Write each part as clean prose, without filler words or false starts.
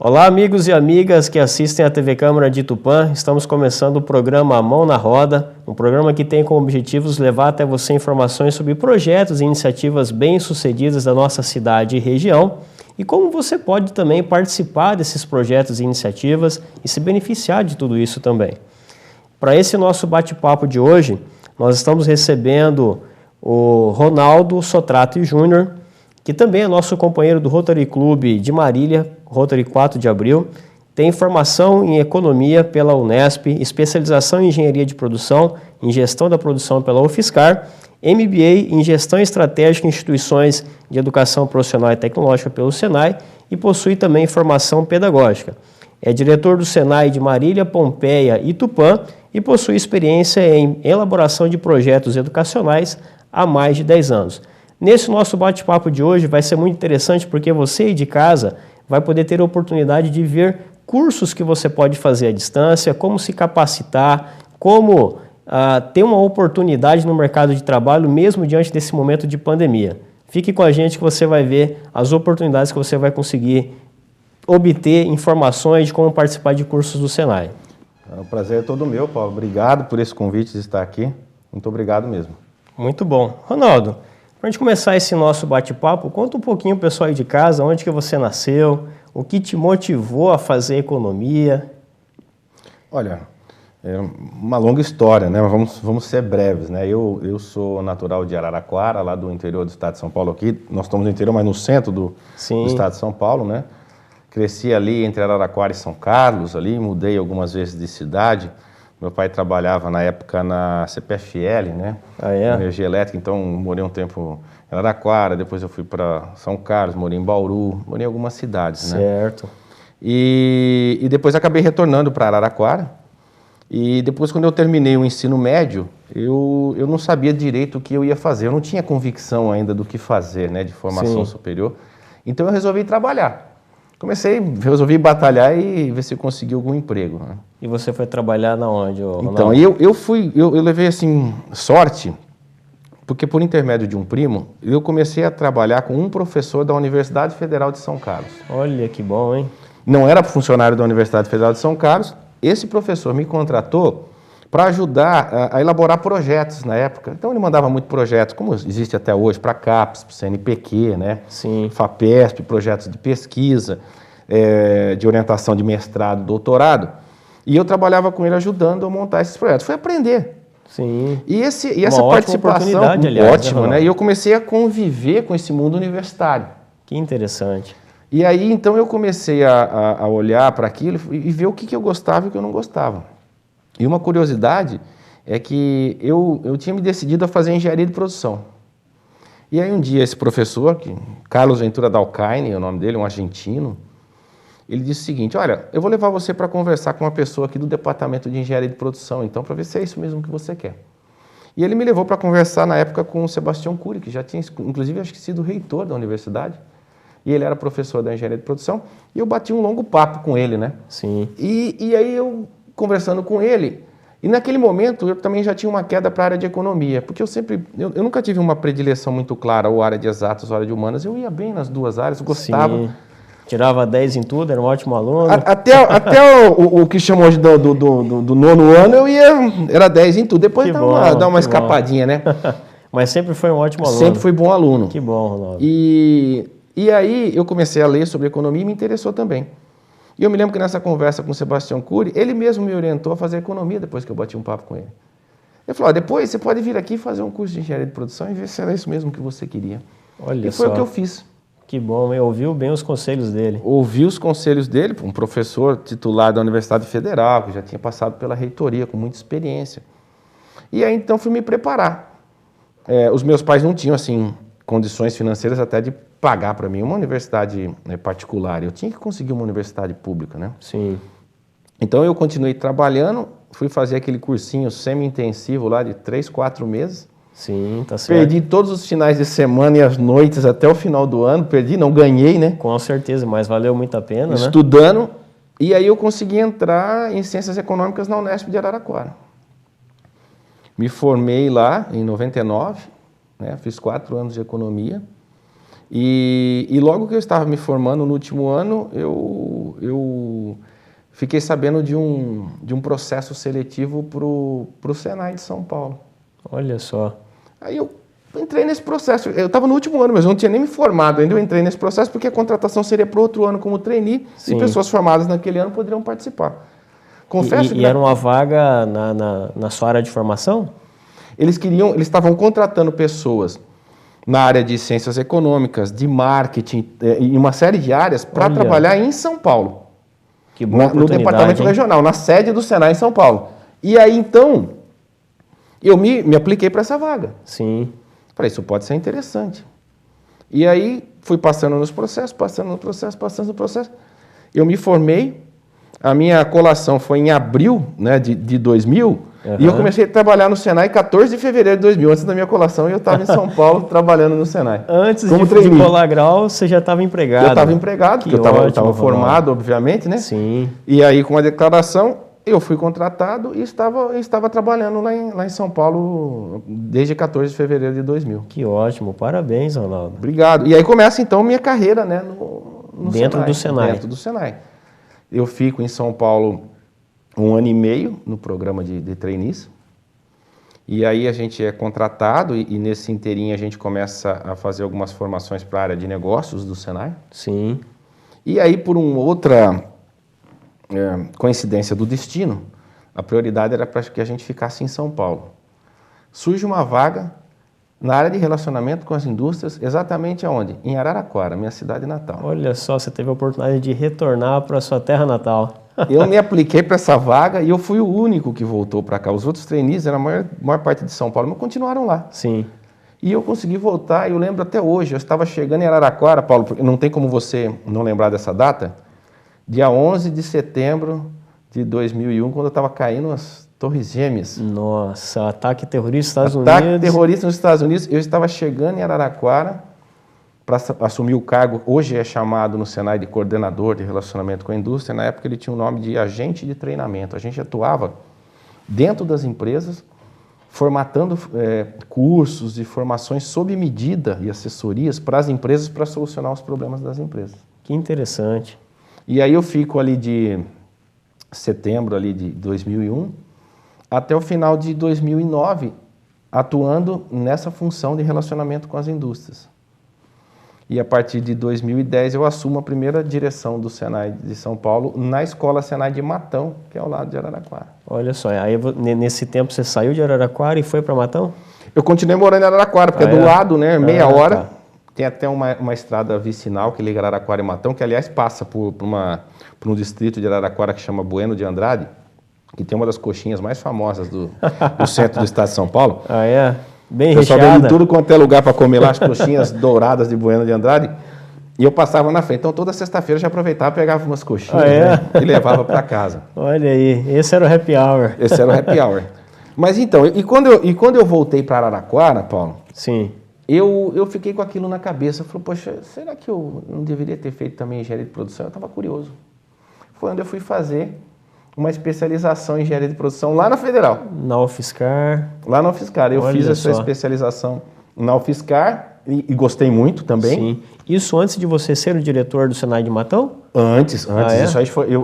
Olá, amigos e amigas que assistem à TV Câmara de Tupã. Estamos começando o programa Mão na Roda, um programa que tem como objetivos levar até você informações sobre projetos e iniciativas bem-sucedidas da nossa cidade e região e como você pode também participar desses projetos e iniciativas e se beneficiar de tudo isso também. Para esse nosso bate-papo de hoje, nós estamos recebendo o Ronaldo Sotrato Júnior, que também é nosso companheiro do Rotary Club de Marília, Rotary 4 de Abril, tem formação em Economia pela Unesp, especialização em Engenharia de Produção, em Gestão da Produção pela UFSCar, MBA em Gestão Estratégica em Instituições de Educação Profissional e Tecnológica pelo Senai e possui também formação pedagógica. É diretor do Senai de Marília, Pompeia e Tupã e possui experiência em elaboração de projetos educacionais há mais de 10 anos. Nesse nosso bate-papo de hoje vai ser muito interessante porque você aí de casa vai poder ter a oportunidade de ver cursos que você pode fazer à distância, como se capacitar, como ter uma oportunidade no mercado de trabalho mesmo diante desse momento de pandemia. Fique com a gente que você vai ver as oportunidades que você vai conseguir obter informações de como participar de cursos do Senai. O prazer é todo meu, Paulo. Obrigado por esse convite de estar aqui. Muito obrigado mesmo. Muito bom. Ronaldo, para a gente começar esse nosso bate-papo, conta um pouquinho o pessoal aí de casa, onde que você nasceu, o que te motivou a fazer economia. Olha, é uma longa história, né? Vamos ser breves, né? Eu sou natural de Araraquara, lá do interior do estado de São Paulo aqui. Nós estamos no interior, mas no centro do estado de São Paulo, né? Cresci ali entre Araraquara e São Carlos, ali, mudei algumas vezes de cidade. Meu pai trabalhava na época na CPFL, né? Energia elétrica, então morei um tempo em Araraquara, depois eu fui para São Carlos, morei em Bauru, morei em algumas cidades, né? Certo. E depois acabei retornando para Araraquara. E depois, quando eu terminei o ensino médio, eu não sabia direito o que eu ia fazer. Eu não tinha convicção ainda do que fazer, né, de formação superior. Então eu resolvi trabalhar. Resolvi batalhar e ver se eu consegui algum emprego, né? E você foi trabalhar na onde, Ronaldo? Então, eu levei, assim, sorte, porque por intermédio de um primo, eu comecei a trabalhar com um professor da Universidade Federal de São Carlos. Olha, que bom, hein? Não era funcionário da Universidade Federal de São Carlos. Esse professor me contratou para ajudar a elaborar projetos na época. Então, ele mandava muito projetos, como existe até hoje, para a CAPES, para o CNPq, né? Sim. FAPESP, projetos de pesquisa, de orientação de mestrado, doutorado. E eu trabalhava com ele ajudando a montar esses projetos. Foi aprender. Sim. E essa participação, aliás, ótima, né? E eu comecei a conviver com esse mundo universitário. Que interessante. E aí, então, eu comecei a olhar para aquilo e ver o que eu gostava e o que eu não gostava. E uma curiosidade é que eu tinha me decidido a fazer engenharia de produção. E aí, um dia, esse professor, Carlos Ventura Dalcaine, é o nome dele, um argentino, ele disse o seguinte: olha, eu vou levar você para conversar com uma pessoa aqui do departamento de engenharia de produção, então, para ver se é isso mesmo que você quer. E ele me levou para conversar, na época, com o Sebastião Cury, que já tinha, inclusive, acho que sido reitor da universidade. E ele era professor da engenharia de produção, e eu bati um longo papo com ele, né? Sim. E aí eu, conversando com ele, e naquele momento eu também já tinha uma queda para a área de economia, porque eu nunca tive uma predileção muito clara, ou área de exatas ou área de humanas, eu ia bem nas duas áreas, eu gostava. Sim. Tirava 10 em tudo, era um ótimo aluno. Até o que chamou hoje do nono ano, era 10 em tudo, depois dá uma escapadinha, né? Mas sempre foi um ótimo aluno. Sempre fui bom aluno. Que bom, Ronaldo. E aí eu comecei a ler sobre economia e me interessou também. E eu me lembro que nessa conversa com o Sebastião Cury, ele mesmo me orientou a fazer economia depois que eu bati um papo com ele. Ele falou: depois você pode vir aqui fazer um curso de engenharia de produção e ver se era isso mesmo que você queria. Olha e foi o que eu fiz. Que bom, hein? Ouviu bem os conselhos dele. Ouvi os conselhos dele, um professor titular da Universidade Federal, que já tinha passado pela reitoria, com muita experiência. E aí então fui me preparar. Os meus pais não tinham, assim, condições financeiras até de pagar para mim uma universidade particular. Eu tinha que conseguir uma universidade pública, né? Sim. Então eu continuei trabalhando, fui fazer aquele cursinho semi-intensivo lá de 3, 4 meses. Sim, tá certo. Perdi todos os finais de semana e as noites até o final do ano. Perdi, não ganhei, né? Com certeza, mas valeu muito a pena, Estudando. Né? E aí eu consegui entrar em Ciências Econômicas na Unesp de Araraquara. Me formei lá em 99, né? Fiz 4 anos de economia. E logo que eu estava me formando no último ano, eu fiquei sabendo de um processo seletivo para o Senai de São Paulo. Olha só. Aí eu entrei nesse processo. Eu estava no último ano, mas eu não tinha nem me formado ainda. Eu entrei nesse processo porque a contratação seria para outro ano como trainee. Sim. E pessoas formadas naquele ano poderiam participar. Confesso que... E era uma vaga na sua área de formação? Eles estavam contratando pessoas na área de ciências econômicas, de marketing, e uma série de áreas para trabalhar em São Paulo. Que boa oportunidade, no departamento regional, na sede do Senai em São Paulo. E aí, então, eu me apliquei para essa vaga. Sim. Falei, isso pode ser interessante. E aí, fui passando nos processos, passando no processo. Eu me formei, a minha colação foi em abril, né, de 2000, e eu comecei a trabalhar no Senai 14 de fevereiro de 2000, antes da minha colação, e eu estava em São Paulo trabalhando no Senai. Antes de colar grau, você já estava empregado? Eu estava empregado, porque eu estava formado, obviamente, né? Sim. E aí, com a declaração, eu fui contratado e estava trabalhando lá em São Paulo desde 14 de fevereiro de 2000. Que ótimo, parabéns, Ronaldo. Obrigado. E aí começa, então, minha carreira, né, no Dentro do Senai. Dentro do Senai. Eu fico em São Paulo 1 ano e meio no programa de trainees. E aí a gente é contratado e nesse inteirinho a gente começa a fazer algumas formações para a área de negócios do Senai. Sim. E aí, por uma outra coincidência do destino, a prioridade era para que a gente ficasse em São Paulo. Surge uma vaga na área de relacionamento com as indústrias, exatamente aonde? Em Araraquara, minha cidade natal. Olha só, você teve a oportunidade de retornar para a sua terra natal. Eu me apliquei para essa vaga e eu fui o único que voltou para cá. Os outros trainees, a maior parte de São Paulo, mas continuaram lá. Sim. E eu consegui voltar, eu lembro até hoje, eu estava chegando em Araraquara, Paulo, porque não tem como você não lembrar dessa data, dia 11 de setembro de 2001, quando eu estava caindo as Torres Gêmeas. Nossa, ataque terrorista nos Estados Unidos. Unidos. Ataque terrorista nos Estados Unidos. Eu estava chegando em Araraquara para assumir o cargo, hoje é chamado no Senai de coordenador de relacionamento com a indústria, na época ele tinha o nome de agente de treinamento. A gente atuava dentro das empresas, formatando cursos e formações sob medida e assessorias para as empresas para solucionar os problemas das empresas. Que interessante. E aí eu fico ali de setembro ali de 2001 até o final de 2009 atuando nessa função de relacionamento com as indústrias. E a partir de 2010 eu assumo a primeira direção do Senai de São Paulo na Escola Senai de Matão, que é ao lado de Araraquara. Olha só, aí nesse tempo você saiu de Araraquara e foi para Matão? Eu continuei morando em Araraquara, porque é do lado, né, meia hora. Tá. Tem até uma estrada vicinal que liga Araraquara e Matão, que aliás passa por um distrito de Araraquara que chama Bueno de Andrade, que tem uma das coxinhas mais famosas do centro do estado de São Paulo. Ah, é? Bem recheada. Eu só veio tudo quanto é lugar para comer lá, as coxinhas douradas de Bueno de Andrade. E eu passava na frente. Então, toda sexta-feira eu já aproveitava, pegava umas coxinhas né, e levava para casa. Olha aí, esse era o happy hour. Esse era o happy hour. Mas então, quando eu voltei para Araraquara, Paulo, sim, eu fiquei com aquilo na cabeça. Eu falei, poxa, será que eu não deveria ter feito também engenharia de produção? Eu estava curioso. Foi onde eu fui fazer uma especialização em engenharia de produção lá na Federal. Na UFSCar. Lá na UFSCar. Eu fiz essa especialização na UFSCar e gostei muito também. Sim. Isso antes de você ser o diretor do Senai de Matão? Antes. É?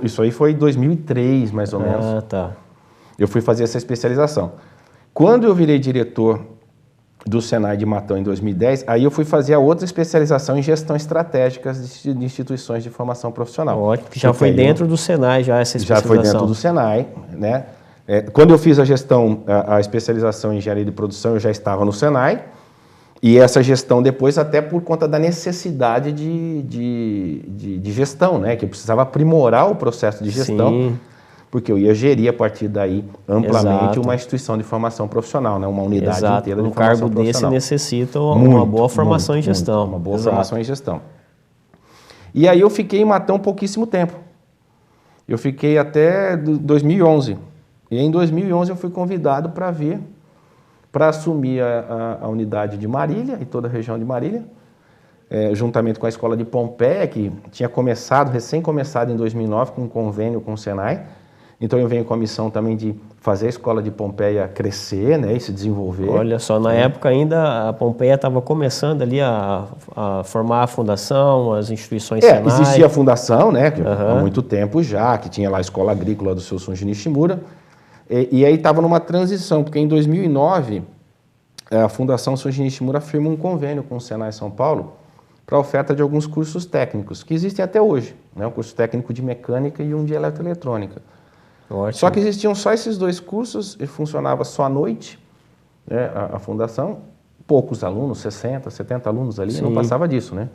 Isso aí foi em 2003, mais ou menos. Ah, tá. Eu fui fazer essa especialização. Quando eu virei diretor do Senai de Matão em 2010, aí eu fui fazer a outra especialização em gestão estratégica de instituições de formação profissional. Ótimo, já foi dentro do Senai já essa especialização. Já foi dentro do Senai, né? Quando eu fiz a especialização em engenharia de produção, eu já estava no Senai, e essa gestão depois até por conta da necessidade de gestão, né? Que eu precisava aprimorar o processo de gestão. Sim. Porque eu ia gerir a partir daí amplamente uma instituição de formação profissional, né? Uma unidade inteira de formação profissional. Um cargo desse necessita uma boa formação em gestão. Uma boa formação em gestão. E aí eu fiquei em Matão pouquíssimo tempo. Eu fiquei até 2011. E em 2011 eu fui convidado para vir, para assumir a unidade de Marília e toda a região de Marília, juntamente com a escola de Pompeia, que tinha recém começado em 2009 com um convênio com o Senai. Então eu venho com a missão também de fazer a escola de Pompeia crescer, né, e se desenvolver. Olha só, na época ainda a Pompeia estava começando ali a formar a fundação, as instituições Senai. Existia a fundação, né, há muito tempo já, que tinha lá a escola agrícola do seu Sonji Nishimura, e aí estava numa transição, porque em 2009 a Fundação Sonji Nishimura firma um convênio com o Senai São Paulo para a oferta de alguns cursos técnicos, que existem até hoje, né, um curso técnico de mecânica e um de eletroeletrônica. Ótimo. Só que existiam só esses 2 cursos e funcionava só à noite, né, a fundação, poucos alunos, 60, 70 alunos ali, não passava disso, né?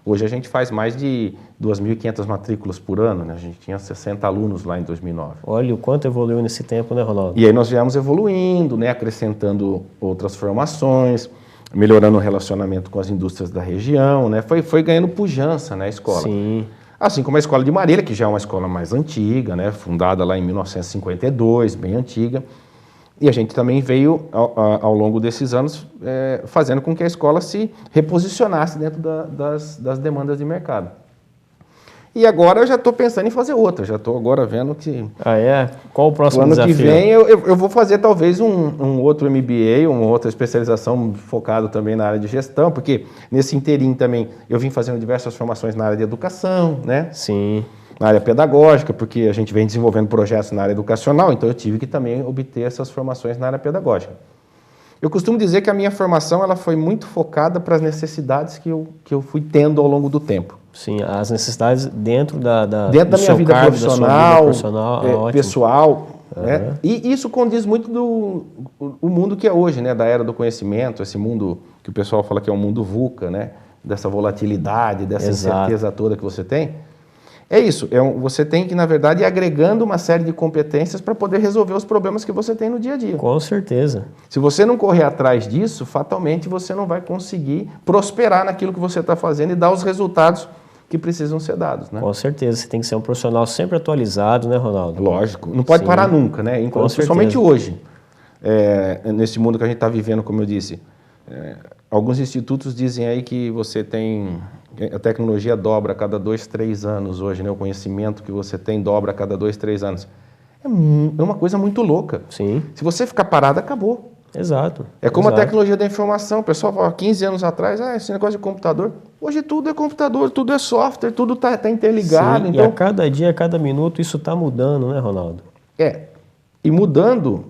Hoje a gente faz mais de 2.500 matrículas por ano, né? A gente tinha 60 alunos lá em 2009. Olha o quanto evoluiu nesse tempo, né, Ronaldo? E aí nós viemos evoluindo, né, acrescentando outras formações, melhorando o relacionamento com as indústrias da região, né? Foi ganhando pujança, né, a escola. Sim. Assim como a Escola de Marília, que já é uma escola mais antiga, né, fundada lá em 1952, bem antiga. E a gente também veio, ao longo desses anos, fazendo com que a escola se reposicionasse dentro das demandas de mercado. E agora eu já estou pensando em fazer outra, já estou agora vendo que... Ah, é? Qual o próximo desafio? Ano que vem eu vou fazer talvez um outro MBA, uma outra especialização focado também na área de gestão, porque nesse inteirinho também eu vim fazendo diversas formações na área de educação, né? Sim. Na área pedagógica, porque a gente vem desenvolvendo projetos na área educacional, então eu tive que também obter essas formações na área pedagógica. Eu costumo dizer que a minha formação ela foi muito focada para as necessidades que eu fui tendo ao longo do tempo. Sim, as necessidades dentro da minha vida cargo, profissional, pessoal. Uhum. Né? E isso condiz muito o mundo que é hoje, né? Da era do conhecimento, esse mundo que o pessoal fala que é um mundo VUCA, né? Dessa volatilidade, dessa incerteza toda que você tem. É isso, você tem que, na verdade, ir agregando uma série de competências para poder resolver os problemas que você tem no dia a dia. Com certeza. Se você não correr atrás disso, fatalmente você não vai conseguir prosperar naquilo que você está fazendo e dar os resultados que precisam ser dados, né? Com certeza, você tem que ser um profissional sempre atualizado, né, Ronaldo? Lógico, não pode parar nunca, né? Principalmente hoje, nesse mundo que a gente está vivendo, como eu disse. Alguns institutos dizem aí que você tem... A tecnologia dobra a cada 2, 3 anos hoje, né? O conhecimento que você tem dobra a cada 2, 3 anos. É uma coisa muito louca. Sim. Se você ficar parado, acabou. Exato. É como a tecnologia da informação. O pessoal fala 15 anos atrás, esse negócio de computador. Hoje tudo é computador, tudo é software, tudo está interligado. Sim, então... E a cada dia, a cada minuto, isso está mudando, né, Ronaldo? E mudando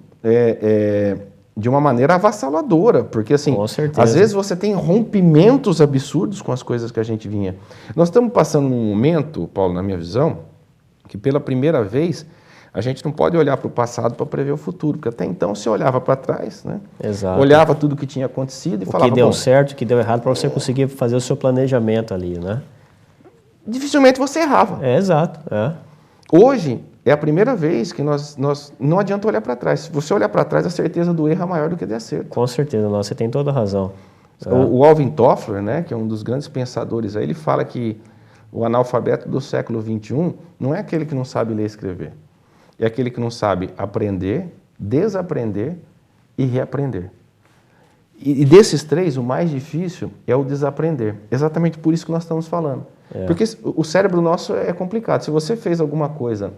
de uma maneira avassaladora, porque assim, com certeza. Às vezes você tem rompimentos absurdos com as coisas que a gente vinha. Nós estamos passando num momento, Paulo, na minha visão, que pela primeira vez a gente não pode olhar para o passado para prever o futuro, porque até então você olhava para trás, né? Exato. Olhava tudo o que tinha acontecido e falava... O que deu certo, o que deu errado, para você conseguir fazer o seu planejamento ali, né? Dificilmente você errava. Exato. Hoje é a primeira vez que nós não adianta olhar para trás. Se você olhar para trás, a certeza do erro é maior do que de acerto. Com certeza, você tem toda a razão. O Alvin Toffler, né, que é um dos grandes pensadores aí, ele fala que o analfabeto do século XXI não é aquele que não sabe ler e escrever. É aquele que não sabe aprender, desaprender e reaprender. E desses 3, o mais difícil é o desaprender. Exatamente por isso que nós estamos falando. Porque o cérebro nosso é complicado. Se você fez alguma coisa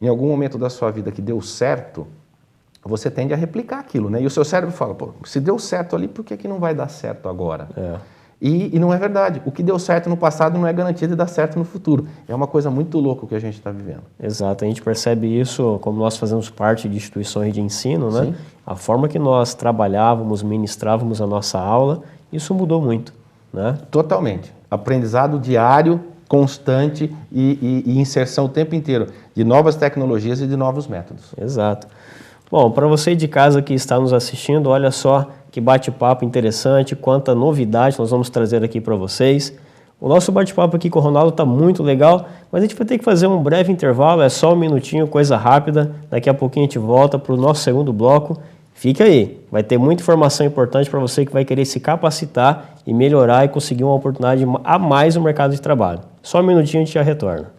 em algum momento da sua vida que deu certo, você tende a replicar aquilo, né? E o seu cérebro fala, pô, se deu certo ali, por que não vai dar certo agora? E não é verdade. O que deu certo no passado não é garantia de dar certo no futuro. É uma coisa muito louca o que a gente está vivendo. Exato. A gente percebe isso como nós fazemos parte de instituições de ensino, né? Sim. A forma que nós trabalhávamos, ministrávamos a nossa aula, isso mudou muito, né? Totalmente. Aprendizado diário, constante e inserção o tempo inteiro de novas tecnologias e de novos métodos. Exato. Bom, para você de casa que está nos assistindo, olha só que bate-papo interessante, quanta novidade nós vamos trazer aqui para vocês. O nosso bate-papo aqui com o Ronaldo está muito legal, mas a gente vai ter que fazer um breve intervalo, é só um minutinho, coisa rápida. Daqui a pouquinho a gente volta para o nosso segundo bloco. Fica aí, vai ter muita informação importante para você que vai querer se capacitar e melhorar e conseguir uma oportunidade a mais no mercado de trabalho. Só um minutinho e a gente já retorna.